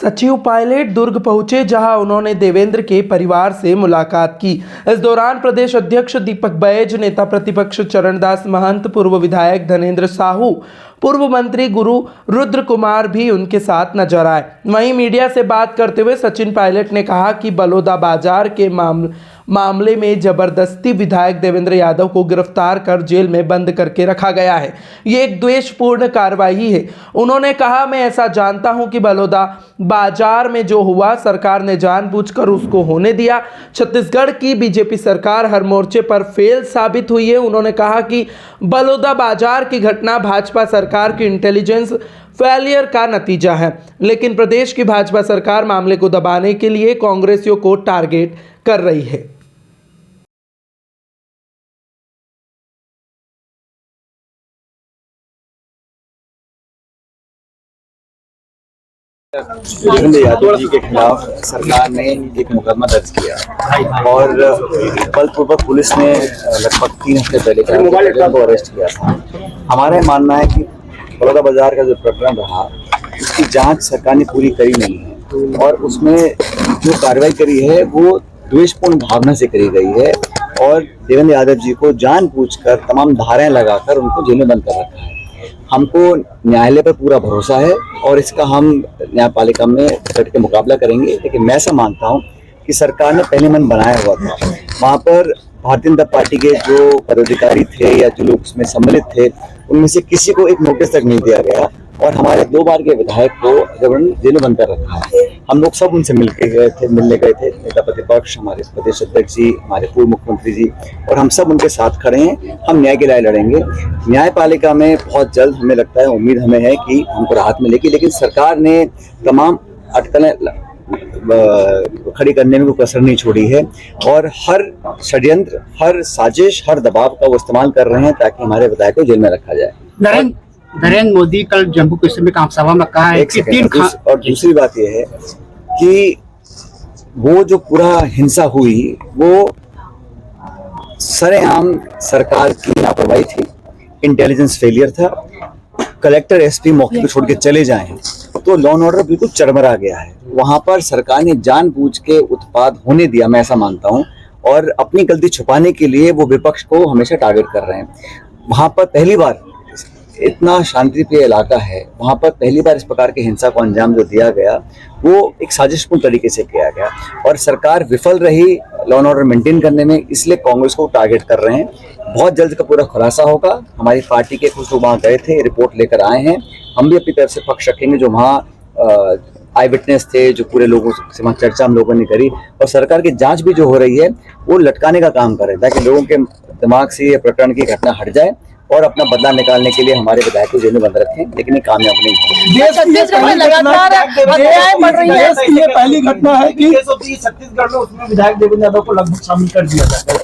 सचिव पायलट दुर्ग पहुंचे, जहां उन्होंने देवेंद्र के परिवार से मुलाकात की। इस दौरान प्रदेश अध्यक्ष दीपक बैज, नेता प्रतिपक्ष चरणदास महंत, पूर्व विधायक धनेंद्र साहू, पूर्व मंत्री गुरु रुद्र कुमार भी उनके साथ नजर आए। वहीं मीडिया से बात करते हुए सचिन पायलट ने कहा कि बलौदा बाजार के मामले में जबरदस्ती विधायक देवेंद्र यादव को गिरफ्तार कर जेल में बंद करके रखा गया है। ये एक द्वेषपूर्ण कार्रवाई है। उन्होंने कहा, मैं ऐसा जानता हूं कि बलौदा बाजार में जो हुआ सरकार ने जानबूझकर उसको होने दिया। छत्तीसगढ़ की बीजेपी सरकार हर मोर्चे पर फेल साबित हुई है। उन्होंने कहा कि बलौदा बाजार की घटना भाजपा सरकार की इंटेलिजेंस फेलियर का नतीजा है, लेकिन प्रदेश की भाजपा सरकार मामले को दबाने के लिए कांग्रेसियों को टारगेट कर रही है। देवेंद्र यादव जी के खिलाफ सरकार ने एक मुकदमा दर्ज किया और बलपूर्वक पुलिस ने लगभग 3 हफ्ते पहले को अरेस्ट किया था। हमारा मानना है कि बलौदा बाजार का जो प्रकरण रहा उसकी जांच सरकार ने पूरी करी नहीं है और उसमें जो कार्रवाई करी है वो द्वेषपूर्ण भावना से करी गई है और देवेंद्र यादव जी को जानबूझकर तमाम धाराएं लगाकर उनको जेल में बंद कर रखा है। हमको न्यायालय पर पूरा भरोसा है और इसका हम न्यायपालिका में डट के मुकाबला करेंगे, लेकिन मैं ऐसा मानता हूं कि सरकार ने पहले मन बनाया हुआ था। वहां पर भारतीय जनता पार्टी के जो पदाधिकारी थे या जो लोग उसमें सम्मिलित थे उनमें से किसी को एक नोटिस तक नहीं दिया गया और हमारे 2 बार के विधायक को जेल में बंद कर रखा है। हम लोग सब उनसे मिलने गए थे, नेता प्रतिपक्ष, हमारे प्रदेश अध्यक्ष जी, हमारे पूर्व मुख्यमंत्री जी, और हम सब उनके साथ खड़े हैं। हम न्याय की राय लड़ेंगे। न्यायपालिका में बहुत जल्द हमें लगता है, उम्मीद हमें है कि हमको राहत मिलेगी, लेकिन सरकार ने तमाम अटकलें खड़ी करने में कोई कसर नहीं छोड़ी है और हर षड्यंत्र, हर साजिश, हर दबाव का वो इस्तेमाल कर रहे हैं ताकि हमारे विधायक को जेल में रखा जाए। नरेंद्र मोदी कल जम्मू कश्मीर में आम सभा में कहा है कि और दूसरी बात यह है कि वो जो पूरा हिंसा हुई वो सरेआम सरकार की लापरवाही थी, इंटेलिजेंस फेलियर था। कलेक्टर एसपी मौके पर छोड़ के चले जाएं तो लॉ एंड ऑर्डर बिल्कुल चरमरा गया है। वहां पर सरकार ने जानबूझ के उत्पाद होने दिया, मैं ऐसा मानता हूं, और अपनी गलती छुपाने के लिए वो विपक्ष को हमेशा टारगेट कर रहे हैं। वहां पर पहली बार इतना शांतिप्रिय इलाका है, वहां पर पहली बार इस प्रकार की हिंसा को अंजाम जो दिया गया वो एक साजिशपूर्ण तरीके से किया गया और सरकार विफल रही लॉ एंड ऑर्डर मेंटेन करने में, इसलिए कांग्रेस को टारगेट कर रहे हैं। बहुत जल्द का पूरा खुलासा होगा। हमारी पार्टी के कुछ लोग वहाँ गए थे, रिपोर्ट लेकर आए हैं। हम भी अपनी तरफ से पक्ष रखेंगे, जो वहाँ आई विटनेस थे, जो पूरे लोगों से वहाँ चर्चा हम लोगों ने करी, और सरकार की जांच भी जो हो रही है वो लटकाने का काम करे ताकि लोगों के दिमाग से ये प्रकरण की घटना हट जाए और अपना बदला निकालने के लिए हमारे विधायक को जेल में बंद रखें, लेकिन ये कामयाब नहीं है। ये पहली घटना है कि छत्तीसगढ़ में उसमें विधायक देवेंद्र यादव को लगभग शामिल कर दिया जाता है।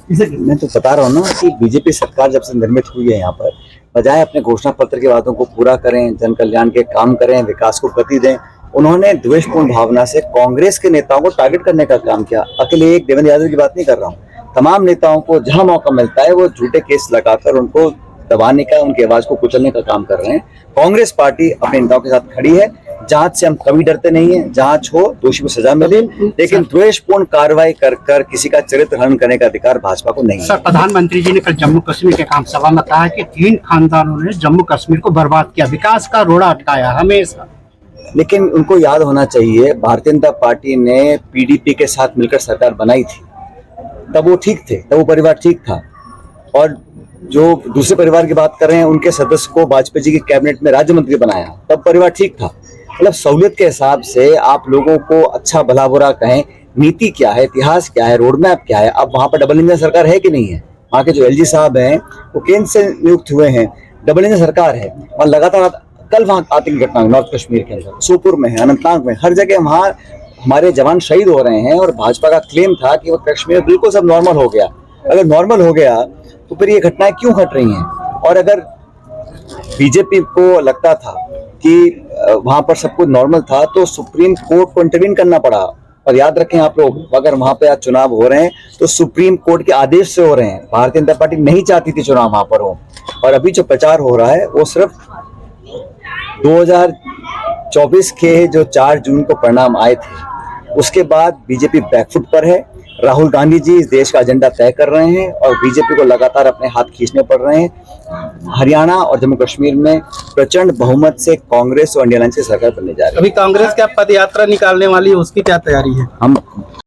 इसे मैं तो बता रहा हूँ ना कि बीजेपी सरकार जब से निर्मित हुई है यहाँ पर, बजाय अपने घोषणा पत्र की बातों को पूरा करें, जन कल्याण के काम करें, विकास को गति दें, उन्होंने द्वेषपूर्ण भावना से कांग्रेस के नेताओं को टारगेट करने का काम किया। अकेले एक देवेंद्र यादव की बात नहीं कर रहा हूँ, तमाम नेताओं को जहां मौका मिलता है वो झूठे केस लगाकर उनको दबाने का, उनकी आवाज को कुचलने का काम कर रहे हैं। कांग्रेस पार्टी अपने नेताओं के साथ खड़ी है। जांच से हम कभी डरते नहीं है, जांच हो, दोषी को सजा मिले, लेकिन द्वेषपूर्ण कार्रवाई कर किसी का चरित्र हनन करने का अधिकार भाजपा को नहीं है। सर, प्रधानमंत्री जी ने कल जम्मू कश्मीर के आम सभा में कहा कि 3 खानदानों ने जम्मू कश्मीर को बर्बाद किया, विकास का रोड़ा अटकाया हमेशा। लेकिन उनको याद होना चाहिए, भारतीय जनता पार्टी ने पीडीपी के साथ मिलकर सरकार बनाई थी, तब वो ठीक थे, तब वो परिवार ठीक था। और जो दूसरे परिवार की बात कर रहे हैं, उनके सदस्य को वाजपेयी जी की कैबिनेट में राज्य मंत्री बनाया, तब परिवार ठीक था। मतलब सहूलियत के हिसाब से आप लोगों को अच्छा भला बुरा कहें, नीति क्या है, इतिहास क्या है, रोड मैप क्या है। अब वहां पर डबल इंजन सरकार है कि नहीं है? वहां के जो एलजी साहब हैं वो केंद्र से नियुक्त हुए हैं, डबल इंजन सरकार है। और लगातार कल वहां आतंकी घटना नॉर्थ कश्मीर के अंदर, सोपुर में है, अनंतनाग में, हर जगह वहां हमारे जवान शहीद हो रहे हैं। और भाजपा का क्लेम था कि वो कश्मीर बिल्कुल सब नॉर्मल हो गया। अगर नॉर्मल हो गया तो फिर ये घटनाएं क्यों घट रही हैं? और अगर बीजेपी को लगता था कि वहां पर सब कुछ नॉर्मल था तो सुप्रीम कोर्ट को इंटरवीन करना पड़ा। और याद रखें आप लोग, अगर वहां पे आज चुनाव हो रहे हैं तो सुप्रीम कोर्ट के आदेश से हो रहे हैं। भारतीय जनता पार्टी नहीं चाहती थी चुनाव वहां पर हो। और अभी जो प्रचार हो रहा है वो सिर्फ 24 के जो 4 जून को परिणाम आए थे, उसके बाद बीजेपी बैकफुट पर है। राहुल गांधी जी इस देश का एजेंडा तय कर रहे हैं और बीजेपी को लगातार अपने हाथ खींचने पड़ रहे हैं। हरियाणा और जम्मू कश्मीर में प्रचंड बहुमत से कांग्रेस और इंडिया अलायंस की सरकार बनने जा रही है। अभी कांग्रेस क्या पद यात्रा निकालने वाली है, उसकी क्या तैयारी है? हम